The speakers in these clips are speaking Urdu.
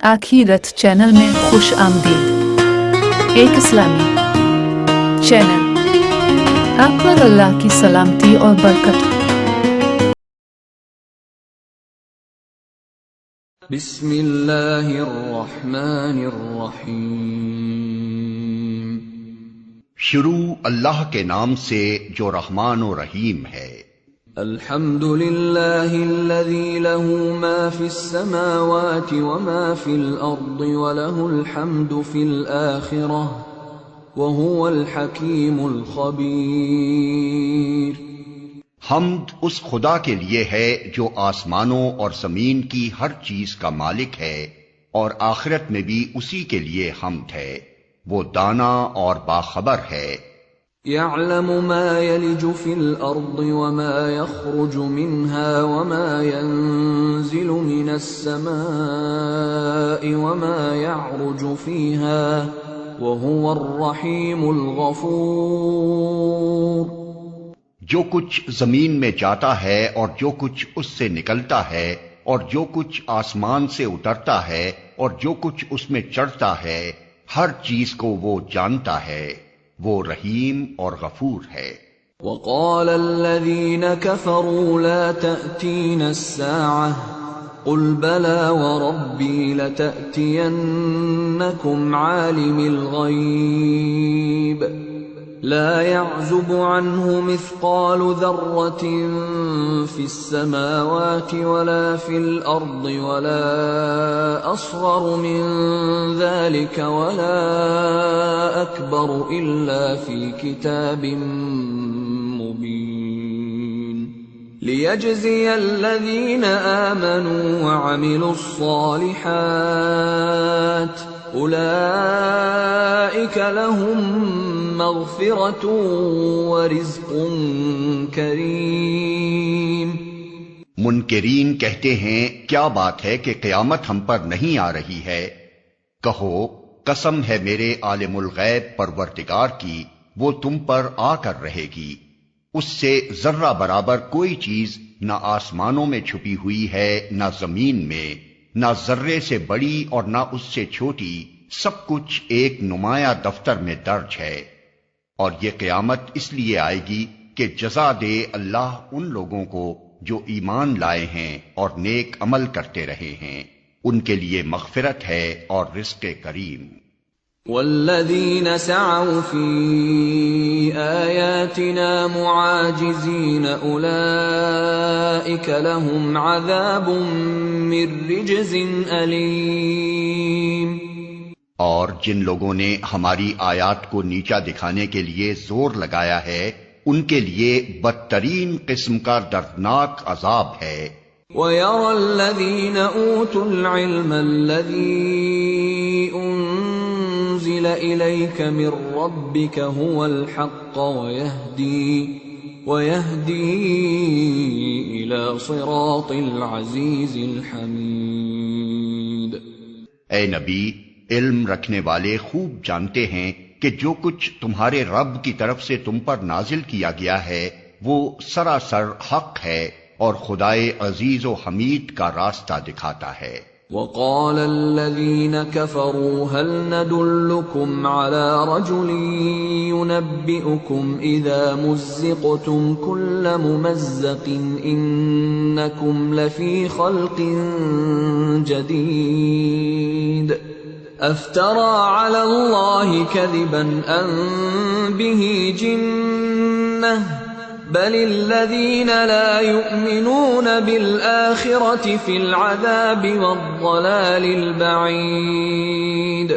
آخیرت چینل میں خوش آمدید۔ ایک اسلامی چینل، آپ پر اللہ کی سلامتی اور برکت ہو۔ بسم اللہ الرحمن الرحیم۔ شروع اللہ کے نام سے جو رحمان و رحیم ہے۔ الحمد للہ الذی لہ ما فی السماوات وما فی الارض ولہ الحمد فی الآخرہ وہو الحکیم الخبیر۔ حمد اس خدا کے لیے ہے جو آسمانوں اور زمین کی ہر چیز کا مالک ہے، اور آخرت میں بھی اسی کے لیے حمد ہے، وہ دانا اور باخبر ہے۔ يعلم ما يلج في الأرض وما يخرج منها وما ينزل من السماء وما يعرج فيها وهو الرحيم الغفور۔ جو کچھ زمین میں جاتا ہے اور جو کچھ اس سے نکلتا ہے، اور جو کچھ آسمان سے اترتا ہے اور جو کچھ اس میں چڑھتا ہے، ہر چیز کو وہ جانتا ہے، وہ رحیم اور غفور ہے۔ وقال الذين كفروا لا تأتينا الساعة قل بلى وربي لتأتينكم عالم الغيب لا يعزب عنه مثقال ذرة في السماوات ولا في الأرض ولا أصغر من ذلك ولا أكبر إلا في كتاب مبين ليجزي الذين آمنوا وعملوا الصالحات أولئك لهم مغفرة ورزق کریم۔ منکرین کہتے ہیں کیا بات ہے کہ قیامت ہم پر نہیں آ رہی ہے؟ کہو قسم ہے میرے عالم الغیب پروردگار کی، وہ تم پر آ کر رہے گی۔ اس سے ذرہ برابر کوئی چیز نہ آسمانوں میں چھپی ہوئی ہے نہ زمین میں، نہ ذرے سے بڑی اور نہ اس سے چھوٹی، سب کچھ ایک نمایاں دفتر میں درج ہے۔ اور یہ قیامت اس لیے آئے گی کہ جزا دے اللہ ان لوگوں کو جو ایمان لائے ہیں اور نیک عمل کرتے رہے ہیں، ان کے لیے مغفرت ہے اور رزق کریم۔ والذین سعوا فی آیاتنا معاجزین اولئک لهم عذاب من رجز علیم۔ اور جن لوگوں نے ہماری آیات کو نیچا دکھانے کے لیے زور لگایا ہے، ان کے لیے بدترین قسم کا دردناک عذاب ہے۔ وَيَرَى الَّذِينَ أُوتُوا الْعِلْمَ الَّذِي أُنزِلَ إِلَيْكَ مِن رَّبِّكَ هُوَ الْحَقَّ وَيَهْدِي إِلَى صِرَاطِ الْعَزِيزِ الْحَمِيدِ۔ اے نبی، علم رکھنے والے خوب جانتے ہیں کہ جو کچھ تمہارے رب کی طرف سے تم پر نازل کیا گیا ہے وہ سراسر حق ہے اور خدائے عزیز و حمید کا راستہ دکھاتا ہے۔ وقال الذين كفروا هل ندلكم على رجل ينبئكم إذا مزقتم كل ممزق إنكم لفي خلق جديد افترى على الله كذبا ام به جنة بل الذين لا يؤمنون بالآخرة في العذاب والضلال البعيد۔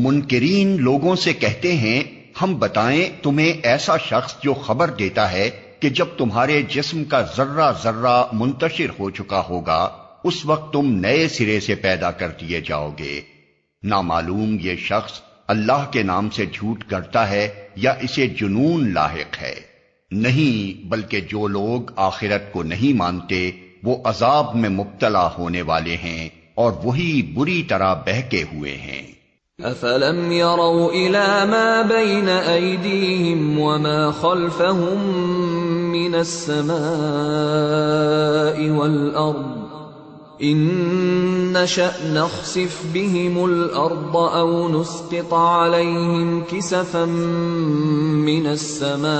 منکرین لوگوں سے کہتے ہیں ہم بتائیں تمہیں ایسا شخص جو خبر دیتا ہے کہ جب تمہارے جسم کا ذرہ ذرہ منتشر ہو چکا ہوگا اس وقت تم نئے سرے سے پیدا کر دیے جاؤ گے۔ نامعلوم یہ شخص اللہ کے نام سے جھوٹ کرتا ہے یا اسے جنون لاحق ہے؟ نہیں، بلکہ جو لوگ آخرت کو نہیں مانتے وہ عذاب میں مبتلا ہونے والے ہیں اور وہی بری طرح بہکے ہوئے ہیں۔ افلم يروا الى ما بين ايديهم وما خلفهم من السماء والارض إن نشأ نخسف بهم الأرض أو نسقط عليهم كسفا من السماء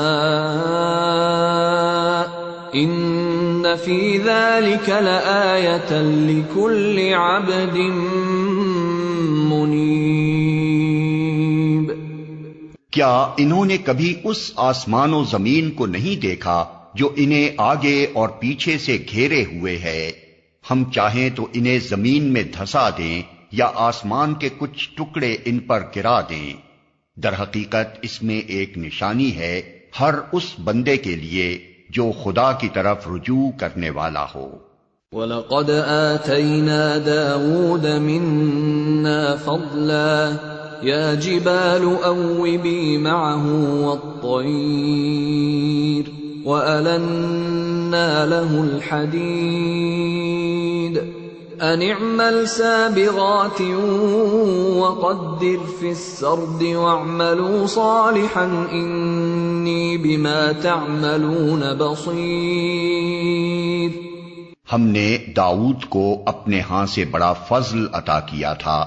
إن في ذلك لآية لكل عبد منيب۔ کیا انہوں نے کبھی اس آسمان و زمین کو نہیں دیکھا جو انہیں آگے اور پیچھے سے گھیرے ہوئے ہے؟ ہم چاہیں تو انہیں زمین میں دھسا دیں یا آسمان کے کچھ ٹکڑے ان پر گرا دیں۔ در حقیقت اس میں ایک نشانی ہے ہر اس بندے کے لیے جو خدا کی طرف رجوع کرنے والا ہو۔ وَلَقَدْ آتَيْنَا دَاوُودَ مِنَّا فَضْلًا يَا جِبَالُ أَوِّبِي مَعَهُ وَالطَّيْرَ وَأَلَنَّا لَهُ الْحَدِيدَ أَنِ اعْمَلْ سَابِغَاتٍ وَقَدِّرْ فِي السَّرْدِ وَاعْمَلُوا صَالِحًا إِنِّي بِمَا تَعْمَلُونَ بَصِيرٌ۔ ہم نے داؤد کو اپنے ہاں سے بڑا فضل عطا کیا تھا۔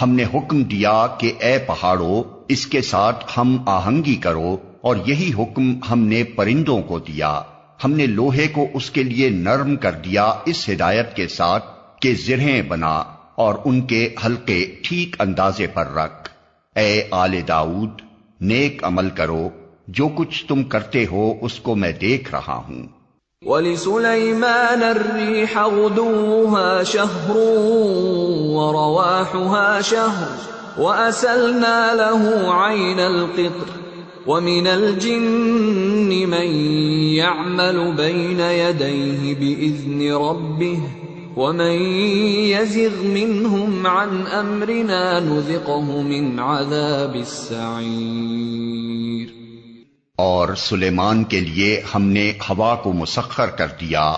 ہم نے حکم دیا کہ اے پہاڑوں اس کے ساتھ ہم آہنگی کرو، اور یہی حکم ہم نے پرندوں کو دیا۔ ہم نے لوہے کو اس کے لیے نرم کر دیا اس ہدایت کے ساتھ کہ زرہیں بنا اور ان کے حلقے ٹھیک اندازے پر رکھ۔ اے آل داؤد نیک عمل کرو، جو کچھ تم کرتے ہو اس کو میں دیکھ رہا ہوں۔ وَلِسُلَيْمَانَ الرِّيحَ غُدُوُّهَا شَهْرٌ وَرَوَاحُهَا شَهْرٌ وَأَسَلْنَا لَهُ عَيْنَ الْقِطْرِ وَمِنَ الْجِنِّ مَن يَعْمَلُ بَيْنَ يَدَيْهِ بِإِذْنِ رَبِّهِ وَمَن يَزِغْ مِنْهُمْ عَنْ أَمْرِنَا نُذِقْهُ مِنْ عَذَابِ السَّعِيرِ۔ اور سلیمان کے لیے ہم نے ہوا کو مسخر کر دیا،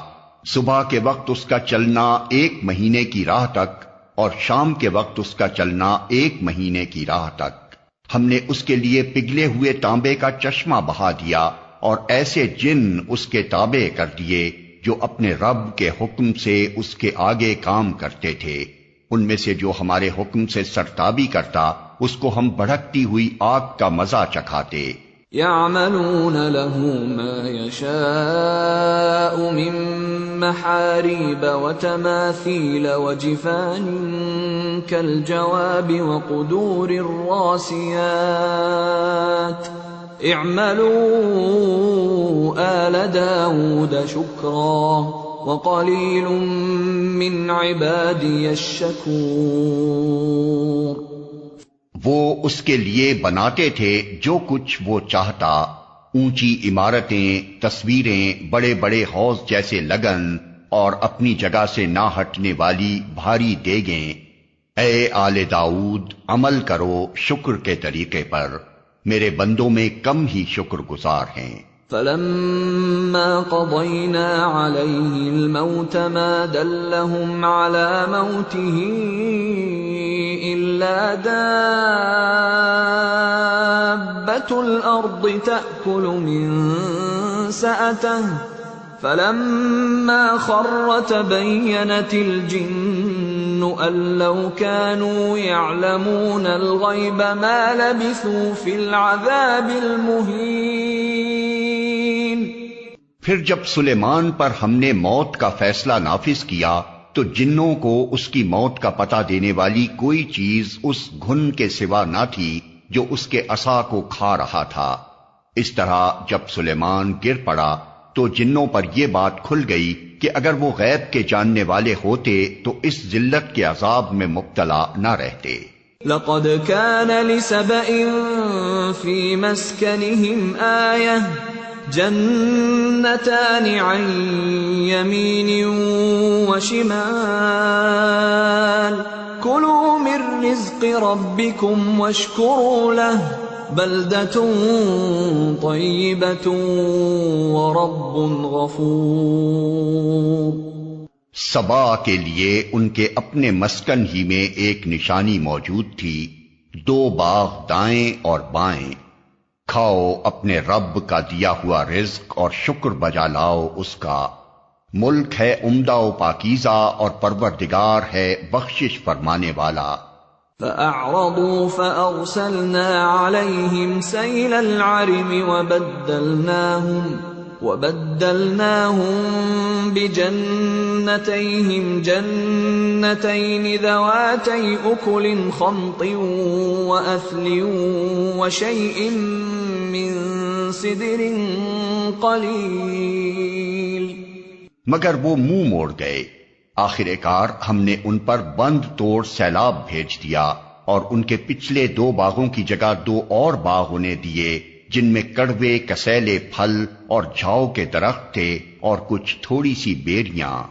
صبح کے وقت اس کا چلنا 1 مہینے کی راہ تک اور شام کے وقت اس کا چلنا 1 مہینے کی راہ تک۔ ہم نے اس کے لیے پگھلے ہوئے تانبے کا چشمہ بہا دیا اور ایسے جن اس کے تابع کر دیے جو اپنے رب کے حکم سے اس کے آگے کام کرتے تھے۔ ان میں سے جو ہمارے حکم سے سرتابی کرتا اس کو ہم بھڑکتی ہوئی آگ کا مزہ چکھاتے۔ يَعْمَلُونَ لَهُ مَا يَشَاءُ مِن مَّحَارِيبَ وَتَمَاثِيلَ وَجِفَانٍ كَالْجَوَابِ وَقُدُورٍ رَّاسِيَاتٍ اعْمَلُوا آلَ دَاوُودَ شُكْرًا وَقَلِيلٌ مِّنْ عِبَادِيَ الشَّكُورُ۔ وہ اس کے لیے بناتے تھے جو کچھ وہ چاہتا، اونچی عمارتیں، تصویریں، بڑے بڑے حوض جیسے لگن اور اپنی جگہ سے نہ ہٹنے والی بھاری دیگیں۔ اے آل داؤد عمل کرو شکر کے طریقے پر، میرے بندوں میں کم ہی شکر گزار ہیں۔ فَلَمَّا قَضَيْنَا عَلَيْهِ الْمَوْتَ مَا دَلَّهُمْ عَلَى مَوْتِهِ إِلَّا دَابَّةُ الْأَرْضِ تَأْكُلُ مِنْ سَأَتَهُ فَلَمَّا خَرَّ تَبَيَّنَتِ الْجِنُّ أَن لَّوْ كَانُوا يَعْلَمُونَ الْغَيْبَ مَا لَبِثُوا فِي الْعَذَابِ الْمُهِينِ۔ پھر جب سلیمان پر ہم نے موت کا فیصلہ نافذ کیا تو جنوں کو اس کی موت کا پتہ دینے والی کوئی چیز اس گھن کے سوا نہ تھی جو اس کے عصا کو کھا رہا تھا۔ اس طرح جب سلیمان گر پڑا تو جنوں پر یہ بات کھل گئی کہ اگر وہ غیب کے جاننے والے ہوتے تو اس ذلت کے عذاب میں مبتلا نہ رہتے۔ لَقَدْ كَانَ لِسَبَإٍ فِي مَسْكَنِهِمْ آيَةٌ جنتان عن يمين وشمال كلوا من رزق ربكم واشكروا له بلدة طيبة ورب غفور۔ سبا کے لیے ان کے اپنے مسکن ہی میں ایک نشانی موجود تھی، 2 باغ دائیں اور بائیں۔ کھاؤ اپنے رب کا دیا ہوا رزق اور شکر بجا لاؤ اس کا، ملک ہے عمدہ و پاکیزہ اور پروردگار ہے بخشش فرمانے والا۔ فأعرضوا فأرسلنا عليهم سيل العرم وبدلناهم بجنتيهم جنتين ذواتي أكل خمط وأثل وشيء من سدر قليل، مگر وہ منہ موڑ گئے۔ آخر کار ہم نے ان پر بند توڑ سیلاب بھیج دیا اور ان کے پچھلے 2 باغوں کی جگہ 2 اور باغ انہیں دیے جن میں کڑوے کسیلے پھل اور جھاؤ کے درخت تھے اور کچھ تھوڑی سی بیریاں۔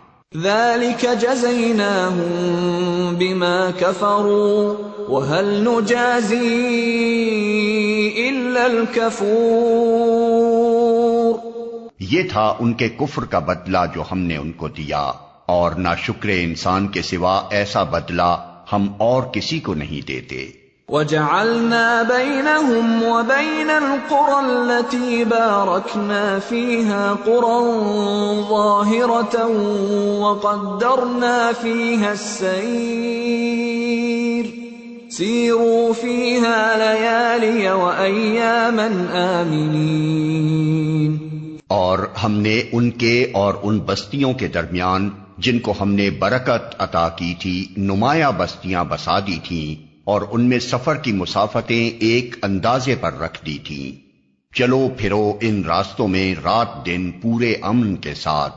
ذلك جزيناهم بما كفروا وهل نجازي إلا الكفور، یہ تھا ان کے کفر کا بدلہ جو ہم نے ان کو دیا، اور ناشکر انسان کے سوا ایسا بدلہ ہم اور کسی کو نہیں دیتے۔ وَجَعَلْنَا بَيْنَهُمْ وَبَيْنَ الْقُرَى الَّتِي بَارَكْنَا فِيهَا قُرًى ظَاهِرَةً وَقَدَّرْنَا فِيهَا السَّيْرَ سِيرُوا فِيهَا لَيَالِيَ وَأَيَّامًا آمِنِينَ، اور ہم نے ان کے اور ان بستیوں کے درمیان جن کو ہم نے برکت عطا کی تھی نمایاں بستیاں بسا دی تھیں، اور ان میں سفر کی مسافتیں ایک اندازے پر رکھ دی تھیں۔ چلو پھرو ان راستوں میں رات دن پورے امن کے ساتھ۔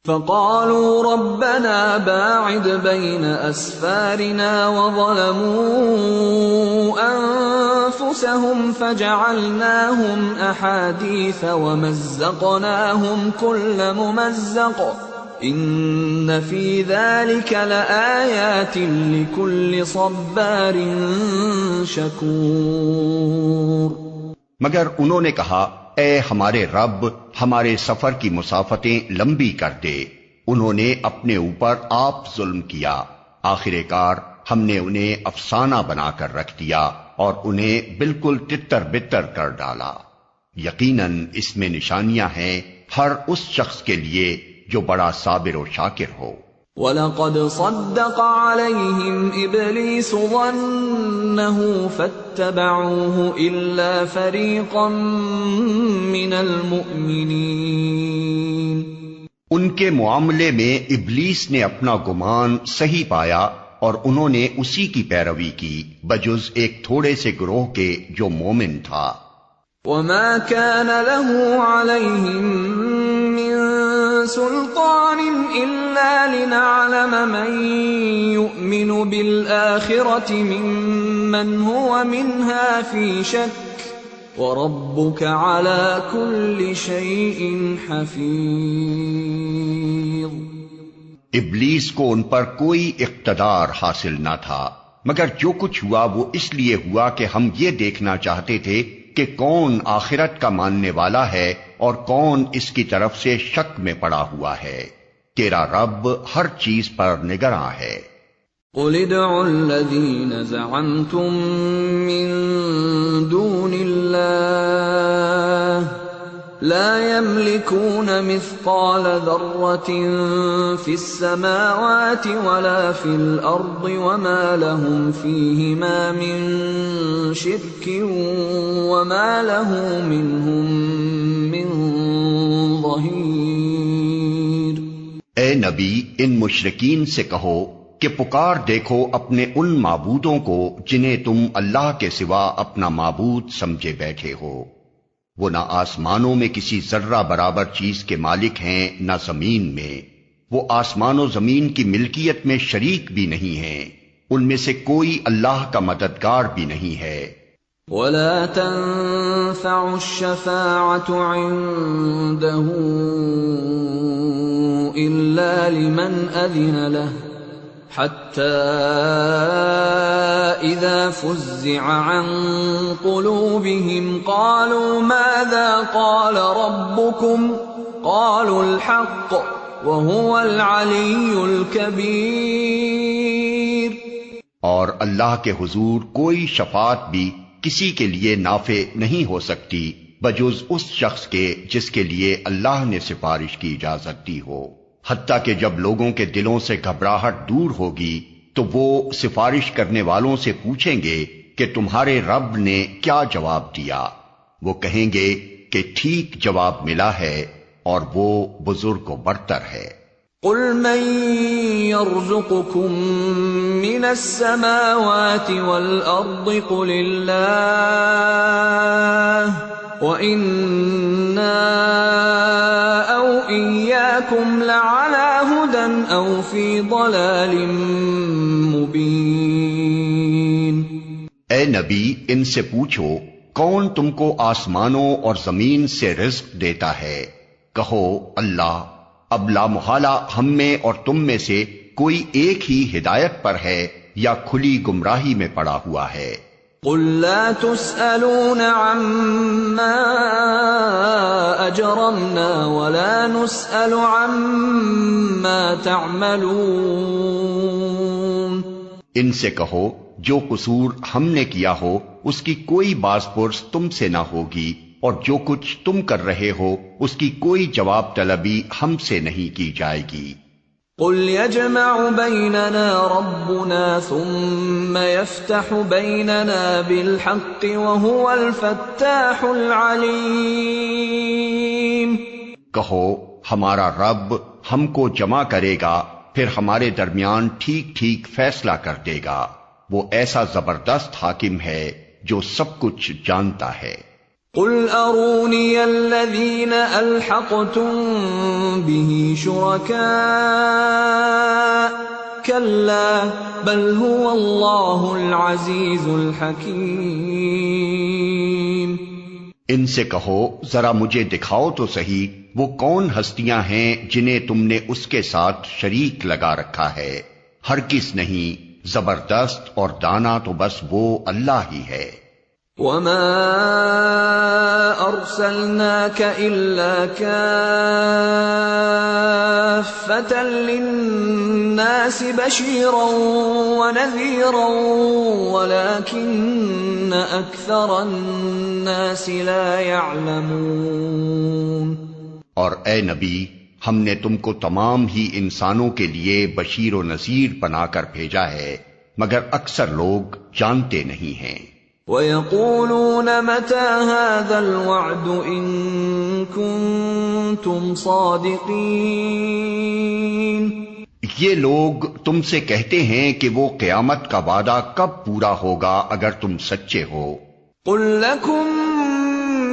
فقالوا ربنا باعد بين أسفارنا وظلموا أنفسهم فجعلناهم أحاديث ومزقناهم كل ممزق إن في ذلك لآيات لكل صبار شكور۔ مگر انہوں نے کہا اے ہمارے رب ہمارے سفر کی مسافتیں لمبی کر دے۔ انہوں نے اپنے اوپر آپ ظلم کیا، آخر کار ہم نے انہیں افسانہ بنا کر رکھ دیا اور انہیں بالکل تتر بتر کر ڈالا۔ یقیناً اس میں نشانیاں ہیں ہر اس شخص کے لیے جو بڑا صابر و شاکر ہو۔ وَلَقَدْ صَدَّقَ عَلَيْهِمْ إِبْلِيسُ ظَنَّهُ فَاتَّبَعُوهُ إِلَّا فَرِيقًا مِّنَ الْمُؤْمِنِينَ، ان کے معاملے میں ابلیس نے اپنا گمان صحیح پایا اور انہوں نے اسی کی پیروی کی بجز ایک تھوڑے سے گروہ کے جو مومن تھا۔ وَمَا كَانَ لَهُ عَلَيْهِمْ مِّن سُلْطَانٍ إِلَّا لِنَعْلَمَ مَن يُؤْمِنُ بِالْآخِرَةِ مِمَّنْ هُوَ مِنْهَا فِي شَكٍّ وَرَبُّكَ عَلَى كُلِّ شَيْءٍ حَفِيظٌ۔ ابلیس کو ان پر کوئی اقتدار حاصل نہ تھا، مگر جو کچھ ہوا وہ اس لیے ہوا کہ ہم یہ دیکھنا چاہتے تھے کہ کون آخرت کا ماننے والا ہے اور کون اس کی طرف سے شک میں پڑا ہوا ہے۔ تیرا رب ہر چیز پر نگراں ہے۔ قُلِ ادْعُوا الَّذِينَ زَعَمْتُم مِّن دُونِ اللَّهِ لَا يَمْلِكُونَ مِثْقَالَ ذَرَّةٍ فِي السَّمَاوَاتِ وَلَا فِي الْأَرْضِ وَمَا لَهُمْ فِيهِمَا مِن شِرْكٍ وَمَا لَهُ مِنْهُم مِّن ظَهِيرٍ۔ اے نبی ان مشرکین سے کہو کہ پکار دیکھو اپنے ان معبودوں کو جنہیں تم اللہ کے سوا اپنا معبود سمجھے بیٹھے ہو۔ وہ نہ آسمانوں میں کسی ذرہ برابر چیز کے مالک ہیں نہ زمین میں، وہ آسمان و زمین کی ملکیت میں شریک بھی نہیں ہیں، ان میں سے کوئی اللہ کا مددگار بھی نہیں ہے۔ وَلَا تَنفَعُ الشَّفَاعَةُ عِندَهُ إِلَّا لِمَنْ أَذِنَ لَهُ حَتَّى إِذَا فُزِّعَ عَن قُلُوبِهِمْ قَالُوا مَاذَا قَالَ رَبُّكُمْ قَالُوا الْحَقَّ وَهُوَ الْعَلِيُّ الْكَبِيرُ۔ اور اللہ کے حضور کوئی شفاعت بھی کسی کے لیے نافع نہیں ہو سکتی بجز اس شخص کے جس کے لیے اللہ نے سفارش کی اجازت دی ہو۔ حتیٰ کہ جب لوگوں کے دلوں سے گھبراہٹ دور ہوگی تو وہ سفارش کرنے والوں سے پوچھیں گے کہ تمہارے رب نے کیا جواب دیا؟ وہ کہیں گے کہ ٹھیک جواب ملا ہے اور وہ بزرگ و برتر ہے۔ قل من يرزقكم من السماوات والأرض قل الله وإنا أو إياكم لعلى هدى أو في ضلال مبين۔ اے نبی ان سے پوچھو کون تم کو آسمانوں اور زمین سے رزق دیتا ہے؟ کہو اللہ۔ اب لا محالہ ہم میں اور تم میں سے کوئی ایک ہی ہدایت پر ہے یا کھلی گمراہی میں پڑا ہوا ہے۔ قل لا تسألون عما أجرمنا ولا نسأل عما تعملون۔ ان سے کہو جو قصور ہم نے کیا ہو اس کی کوئی باز پرس تم سے نہ ہوگی، اور جو کچھ تم کر رہے ہو اس کی کوئی جواب طلبی ہم سے نہیں کی جائے گی۔ قل يجمع بيننا ربنا ثم يفتح بيننا بالحق وهو الفتاح العليم۔ کہو ہمارا رب ہم کو جمع کرے گا پھر ہمارے درمیان ٹھیک ٹھیک فیصلہ کر دے گا، وہ ایسا زبردست حاکم ہے جو سب کچھ جانتا ہے۔ قل اروني الذين الحقتم به شركاء كلا بل هو الله العزيز الحكيم۔ ان سے کہو ذرا مجھے دکھاؤ تو صحیح وہ کون ہستیاں ہیں جنہیں تم نے اس کے ساتھ شریک لگا رکھا ہے، ہرگز نہیں، زبردست اور دانا تو بس وہ اللہ ہی ہے۔ وما ارسلناك الا كافة للناس بشيرا ونذيرا ولكن اكثر الناس لا يعلمون۔ اور اے نبی ہم نے تم کو تمام ہی انسانوں کے لیے بشیر و نذیر بنا کر بھیجا ہے، مگر اکثر لوگ جانتے نہیں ہیں۔ وَيَقُولُونَ مَتَى هَذَا الْوَعْدُ إِن كُنتُمْ صَادِقِينَ۔ یہ لوگ تم سے کہتے ہیں کہ وہ قیامت کا وعدہ کب پورا ہوگا اگر تم سچے ہو۔ قُل لَّكُم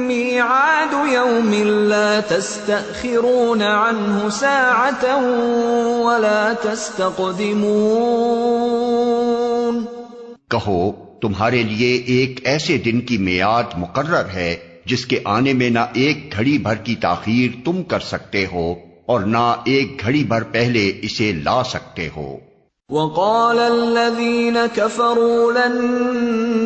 مِّيعَادُ يَوْمٍ لَّا تَسْتَأْخِرُونَ عَنْهُ سَاعَةً وَلَا تَسْتَقْدِمُونَ۔ کہو تمہارے لیے ایک ایسے دن کی میعاد مقرر ہے جس کے آنے میں نہ ایک گھڑی بھر کی تاخیر تم کر سکتے ہو اور نہ ایک گھڑی بھر پہلے اسے لا سکتے ہو۔ وقال الذين كفروا لن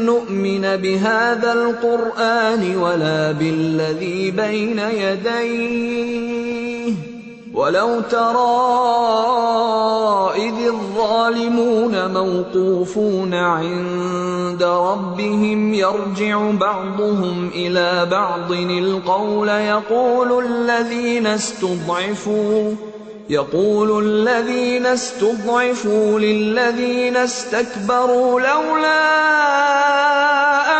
نؤمن بهذا القرآن ولا بالذي بين يديه ولو ترى إذ الظالمون موقوفون عند ربهم يرجع بعضهم إلى بعض القول يقول الذين استضعفوا للذين استكبروا لولا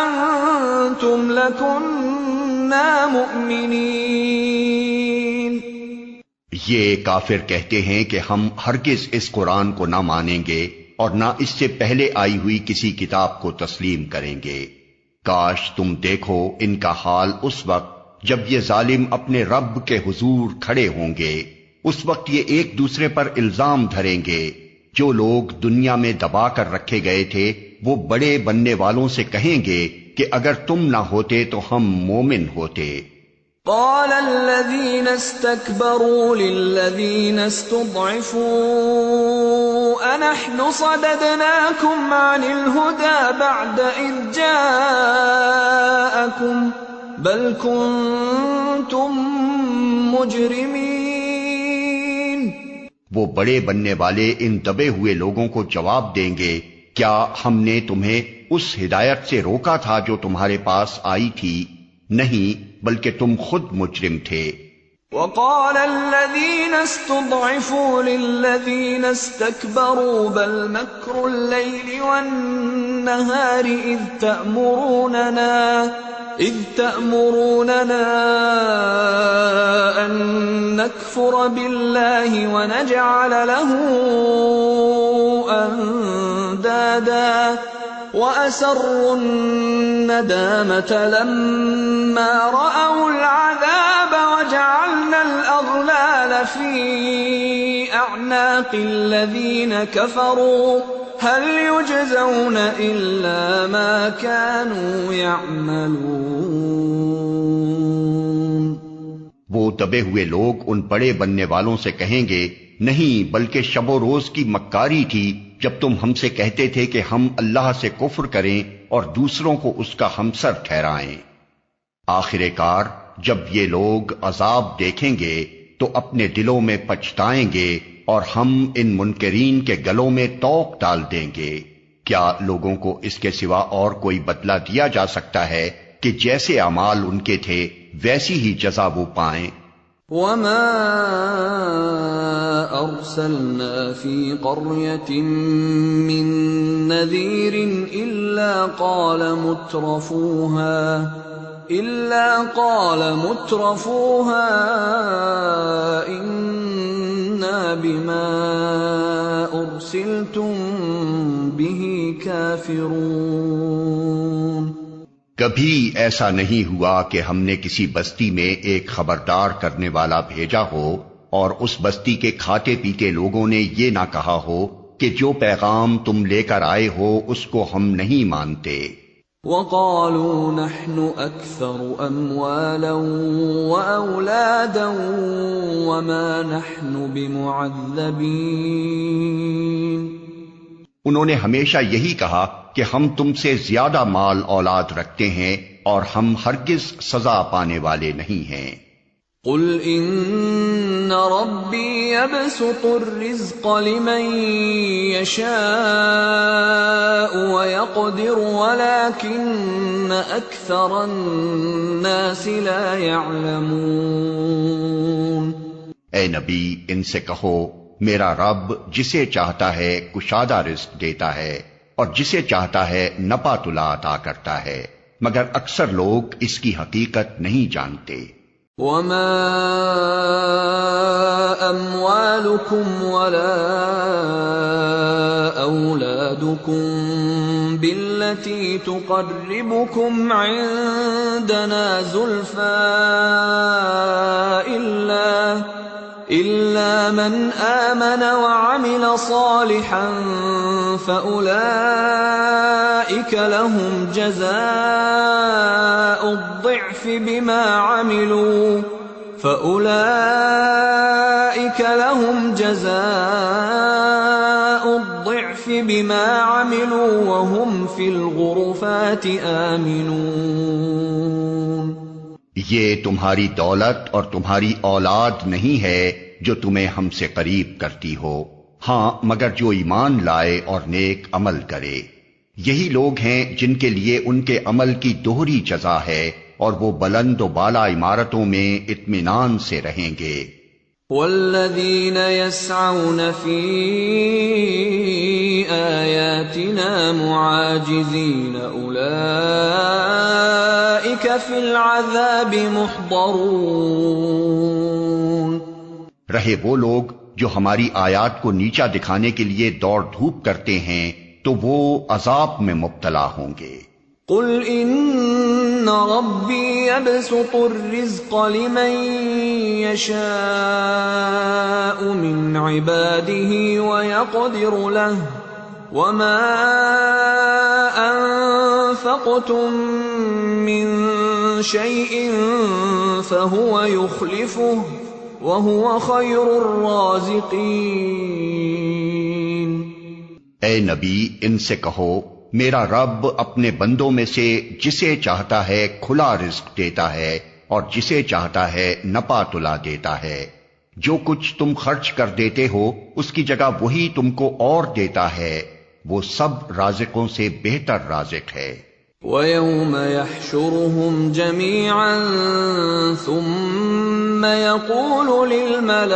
أنتم لكنا مؤمنين۔ یہ کافر کہتے ہیں کہ ہم ہرگز اس قرآن کو نہ مانیں گے اور نہ اس سے پہلے آئی ہوئی کسی کتاب کو تسلیم کریں گے۔ کاش تم دیکھو ان کا حال اس وقت جب یہ ظالم اپنے رب کے حضور کھڑے ہوں گے، اس وقت یہ ایک دوسرے پر الزام دھریں گے۔ جو لوگ دنیا میں دبا کر رکھے گئے تھے وہ بڑے بننے والوں سے کہیں گے کہ اگر تم نہ ہوتے تو ہم مومن ہوتے۔ قال الذين استكبروا للذين استضعفوا أنحن صددناكم عن الهدى بعد إذ جاءكم بل كنتم مجرمين۔ وہ بڑے بننے والے ان دبے ہوئے لوگوں کو جواب دیں گے، کیا ہم نے تمہیں اس ہدایت سے روکا تھا جو تمہارے پاس آئی تھی؟ نہیں، بلکہ تم خود مجرم تھے۔ وقال الذين استضعفوا للذين استكبروا بل مكر الليل والنهار إذ تأمروننا أن نكفر بالله ونجعل له أندادا وأسروا الندامة لما رأوا العذاب وجعلنا الأغلال في أعناق الذين كفروا هل يجزون إلا ما كانوا يعملون۔ وہ دبے ہوئے لوگ ان بڑے بننے والوں سے کہیں گے، نہیں بلکہ شب و روز کی مکاری تھی جب تم ہم سے کہتے تھے کہ ہم اللہ سے کفر کریں اور دوسروں کو اس کا ہمسر ٹھہرائیں۔ آخر کار جب یہ لوگ عذاب دیکھیں گے تو اپنے دلوں میں پچھتائیں گے اور ہم ان منکرین کے گلوں میں توق ڈال دیں گے۔ کیا لوگوں کو اس کے سوا اور کوئی بدلہ دیا جا سکتا ہے کہ جیسے اعمال ان کے تھے ویسی ہی جزا وہ پائیں؟ وما أرسلنا في قرية من نذير إلا قال مترفوها إنا بما أرسلتم به كافرون۔ کبھی ایسا نہیں ہوا کہ ہم نے کسی بستی میں ایک خبردار کرنے والا بھیجا ہو اور اس بستی کے کھاتے پیتے لوگوں نے یہ نہ کہا ہو کہ جو پیغام تم لے کر آئے ہو اس کو ہم نہیں مانتے۔ وقالوا نحن أكثر أموالا وأولادا وما نحن بمعذبين۔ انہوں نے ہمیشہ یہی کہا کہ ہم تم سے زیادہ مال اولاد رکھتے ہیں اور ہم ہرگز سزا پانے والے نہیں ہیں۔ قل ان ربی یبسط الرزق لمن یشاء ویقدر ولكن اکثر الناس لا يعلمون۔ اے نبی ان سے کہو میرا رب جسے چاہتا ہے کشادہ رزق دیتا ہے اور جسے چاہتا ہے نپا تلا عطا کرتا ہے، مگر اکثر لوگ اس کی حقیقت نہیں جانتے۔ وما اموالكم ولا اولادكم بالتي تقربكم عندنا زلفى إلا من آمن وعمل صالحا فأولئك لهم جزاء الضعف بما عملوا وهم في الغرفات آمنون۔ یہ تمہاری دولت اور تمہاری اولاد نہیں ہے جو تمہیں ہم سے قریب کرتی ہو، ہاں مگر جو ایمان لائے اور نیک عمل کرے، یہی لوگ ہیں جن کے لیے ان کے عمل کی دوہری جزا ہے اور وہ بلند و بالا عمارتوں میں اطمینان سے رہیں گے۔ والذین یسعون فی آیاتنا معاجزین اولئک فی العذاب محضرون۔ رہے وہ لوگ جو ہماری آیات کو نیچا دکھانے کے لیے دوڑ دھوپ کرتے ہیں تو وہ عذاب میں مبتلا ہوں گے۔ قل ان ربی یبسط الرزق لمن یشاء من عباده ویقدر له وما انفقتم من شیء فهو یخلفه وهو خیر الرازقین۔ اے نبی ان سے کہو میرا رب اپنے بندوں میں سے جسے چاہتا ہے کھلا رزق دیتا ہے اور جسے چاہتا ہے نپا تلا دیتا ہے، جو کچھ تم خرچ کر دیتے ہو اس کی جگہ وہی تم کو اور دیتا ہے، وہ سب رازقوں سے بہتر رازق ہے۔ وَيَوْمَ يَحْشُرُهُمْ جَمِيعًا ثُمَّ ثم يقول للملائكة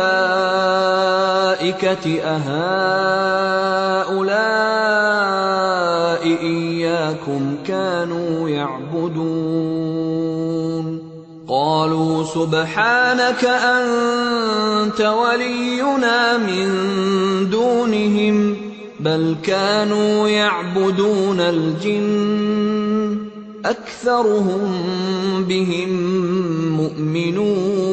أهؤلاء إياكم كانوا يعبدون قالوا سبحانك أنت ولينا من دونهم بل كانوا يعبدون الجن أكثرهم بهم مؤمنون۔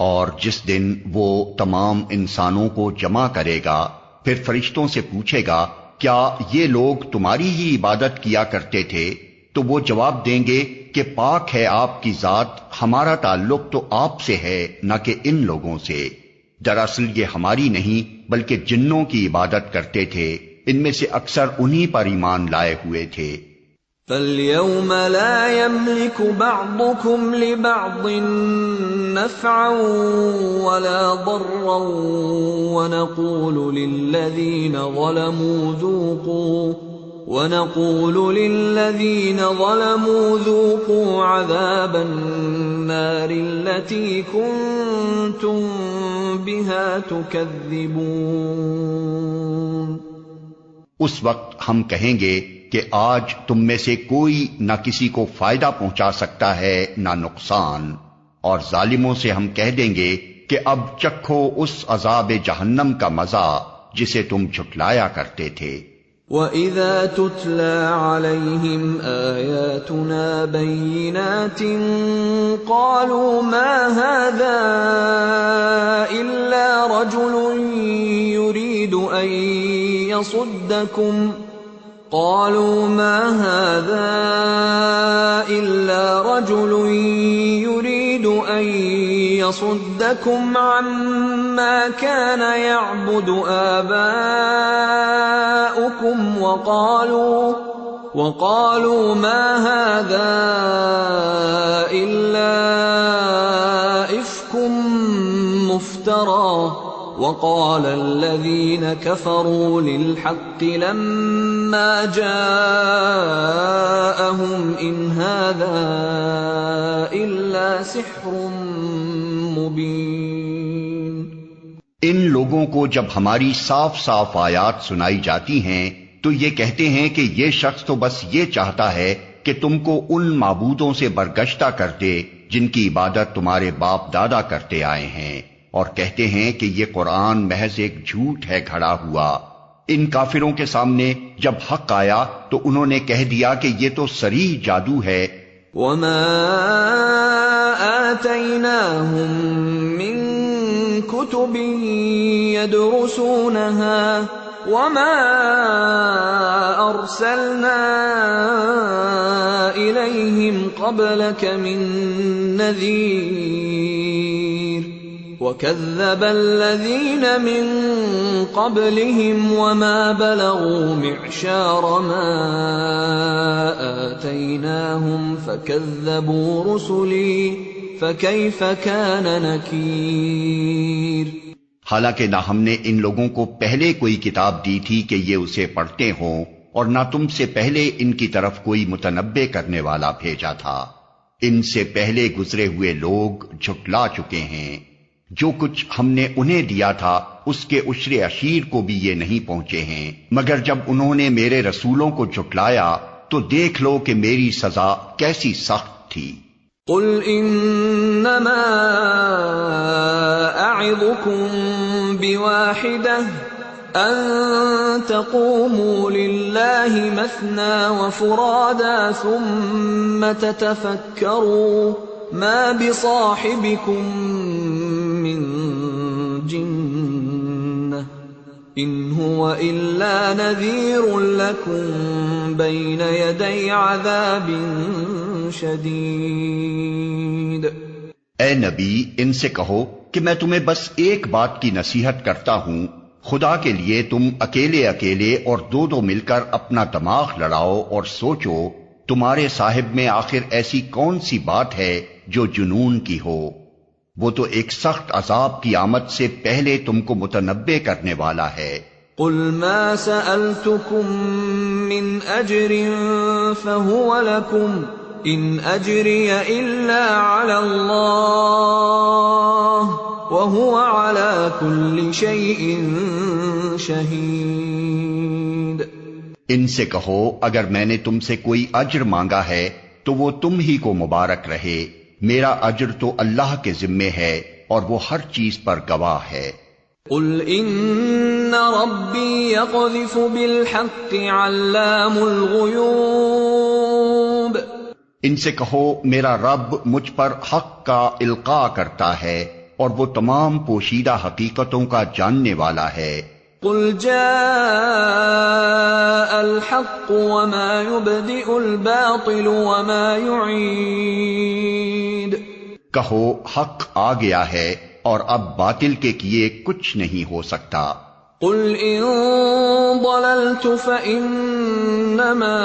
اور جس دن وہ تمام انسانوں کو جمع کرے گا پھر فرشتوں سے پوچھے گا کیا یہ لوگ تمہاری ہی عبادت کیا کرتے تھے؟ تو وہ جواب دیں گے کہ پاک ہے آپ کی ذات، ہمارا تعلق تو آپ سے ہے نہ کہ ان لوگوں سے، دراصل یہ ہماری نہیں بلکہ جنوں کی عبادت کرتے تھے، ان میں سے اکثر انہی پر ایمان لائے ہوئے تھے۔ فَالْيَوْمَ لَا يَمْلِكُ بَعْضُكُمْ لِبَعْضٍ نَفْعًا وَلَا ضَرًّا وَنَقُولُ لِلَّذِينَ ظَلَمُوا ذُوقُوا عَذَابَ النَّارِ الَّتِي كُنتُم بِهَا تُكَذِّبُونَ۔ اس وقت ہم کہیں گے کہ آج تم میں سے کوئی نہ کسی کو فائدہ پہنچا سکتا ہے نہ نقصان، اور ظالموں سے ہم کہہ دیں گے کہ اب چکھو اس عذاب جہنم کا مزہ جسے تم جھٹلایا کرتے تھے۔ وَإِذَا تُتْلَى عَلَيْهِمْ آيَاتُنَا بَيِّنَاتٍ قَالُوا مَا هَذَا إِلَّا رَجُلٌ يُرِيدُ أَن يَصُدَّكُمْ عَمَّا كَانَ يَعْبُدُ آبَاؤُكُمْ وَقَالُوا مَا هَذَا إِلَّا إِفْكٌ مُفْتَرًى وَقَالَ الَّذِينَ كَفَرُوا لِلْحَقِّ لَمَّا جَاءَهُمْ إِنْ هَذَا إِلَّا سِحْرٌ مُبِينٌ۔ ان لوگوں کو جب ہماری صاف صاف آیات سنائی جاتی ہیں تو یہ کہتے ہیں کہ یہ شخص تو بس یہ چاہتا ہے کہ تم کو ان معبودوں سے برگشتہ کر دے جن کی عبادت تمہارے باپ دادا کرتے آئے ہیں، اور کہتے ہیں کہ یہ قرآن محض ایک جھوٹ ہے گھڑا ہوا۔ ان کافروں کے سامنے جب حق آیا تو انہوں نے کہہ دیا کہ یہ تو صریح جادو ہے۔ وَمَا آتَيْنَاهُم مِّن كُتُبٍ يَدْرُسُونَهَا وَمَا أَرْسَلْنَا إِلَيْهِمْ قَبْلَكَ مِن نَّذِيرٍ وَكَذَّبَ الَّذِينَ مِن قَبْلِهِمْ وَمَا بَلَغُوا مِعْشَارَ مَا آتَيْنَاهُمْ فَكَذَّبُوا رُسُلِي فَكَيْفَ كَانَ نَكِيرِ۔ حالانکہ نہ ہم نے ان لوگوں کو پہلے کوئی کتاب دی تھی کہ یہ اسے پڑھتے ہوں، اور نہ تم سے پہلے ان کی طرف کوئی متنبع کرنے والا بھیجا تھا۔ ان سے پہلے گزرے ہوئے لوگ جھٹلا چکے ہیں، جو کچھ ہم نے انہیں دیا تھا اس کے عشر عشیر کو بھی یہ نہیں پہنچے ہیں، مگر جب انہوں نے میرے رسولوں کو جھٹلایا تو دیکھ لو کہ میری سزا کیسی سخت تھی۔ قل انما اعظكم بواحدة ان تقوموا لله مثنى وفرادا ثم تتفكروا ما بصاحبكم من جنة ان هو الا نذير لكم بين يدي عذاب شدید۔ اے نبی، ان سے کہو کہ میں تمہیں بس ایک بات کی نصیحت کرتا ہوں، خدا کے لیے تم اکیلے اکیلے اور دو دو مل کر اپنا دماغ لڑاؤ اور سوچو تمہارے صاحب میں آخر ایسی کون سی بات ہے جو جنون کی ہو۔ وہ تو ایک سخت عذاب کی آمد سے پہلے تم کو متنبع کرنے والا ہے۔ قل ما سألتكم من اجر فهو لكم ان اجری الا علی اللہ وهو علی کل شیء شہید۔ ان سے کہو اگر میں نے تم سے کوئی اجر مانگا ہے تو وہ تم ہی کو مبارک رہے، میرا اجر تو اللہ کے ذمے ہے اور وہ ہر چیز پر گواہ ہے۔ قل ان ربی یقذف بالحق علام الغیوب۔ ان سے کہو میرا رب مجھ پر حق کا القاء کرتا ہے اور وہ تمام پوشیدہ حقیقتوں کا جاننے والا ہے۔ قل جاء الحق وما يبدئ الباطل وما يعيد۔ کہو حق آ گیا ہے اور اب باطل کے کیے کچھ نہیں ہو سکتا۔ قل ان ضللت فانما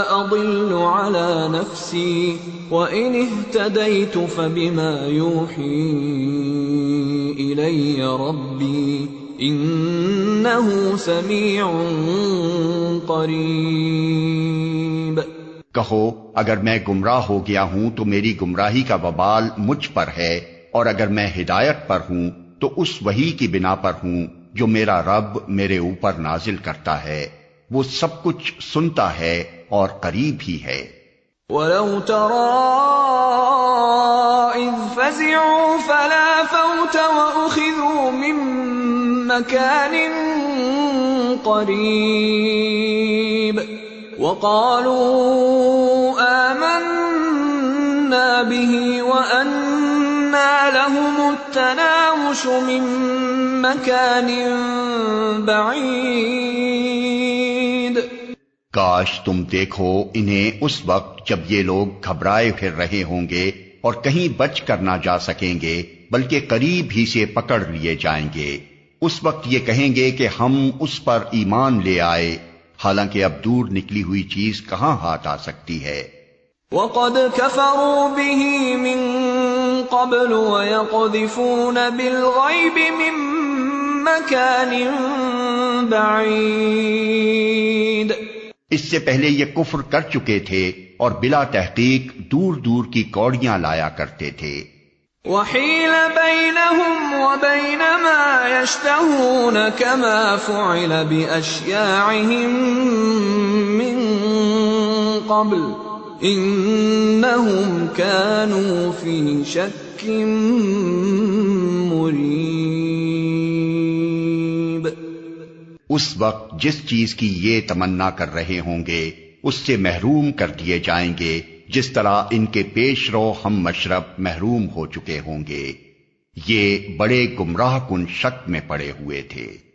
اضل على نفسي وان اهتديت فبما يوحي الي ربي انه سميع قریب۔ کہو اگر میں گمراہ ہو گیا ہوں تو میری گمراہی کا وبال مجھ پر ہے، اور اگر میں ہدایت پر ہوں تو اس وحی کی بنا پر ہوں جو میرا رب میرے اوپر نازل کرتا ہے، وہ سب کچھ سنتا ہے اور قریب ہی ہے۔ وَلَوْ تَرَىٰ إِذْ فَزِعُوا فَلَا فَوْتَ وَأُخِذُوا مِن مَّكَانٍ قَرِيبٍ وَقَالُوا آمَنَّا بِهِ وَأَنَّىٰ لَهُمُ التَّنَاوُشُ مِن مَّكَانٍ بَعِيدٍ۔ کاش تم دیکھو انہیں اس وقت جب یہ لوگ گھبرائے پھر رہے ہوں گے اور کہیں بچ کر نہ جا سکیں گے، بلکہ قریب ہی سے پکڑ لیے جائیں گے۔ اس وقت یہ کہیں گے کہ ہم اس پر ایمان لے آئے، حالانکہ اب دور نکلی ہوئی چیز کہاں ہاتھ آ سکتی ہے۔ وَقَدْ كَفَرُوا بِهِ مِن قَبْلُ وَيَقْذِفُونَ بِالْغَيْبِ مِن مَّكَانٍ بَعِيدٍ۔ اس سے پہلے یہ کفر کر چکے تھے اور بلا تحقیق دور دور کی کوڑیاں لایا کرتے تھے۔ وَحِيلَ بَيْنَهُمْ وَبَيْنَ مَا يَشْتَهُونَ كَمَا فُعِلَ بِأَشْيَاعِهِم مِّن قَبْلُ إِنَّهُمْ كَانُوا فِي شَكٍّ مُّرِيبٍ۔ اس وقت جس چیز کی یہ تمنا کر رہے ہوں گے اس سے محروم کر دیے جائیں گے، جس طرح ان کے پیش رو ہم مشرب محروم ہو چکے ہوں گے۔ یہ بڑے گمراہ کن شک میں پڑے ہوئے تھے۔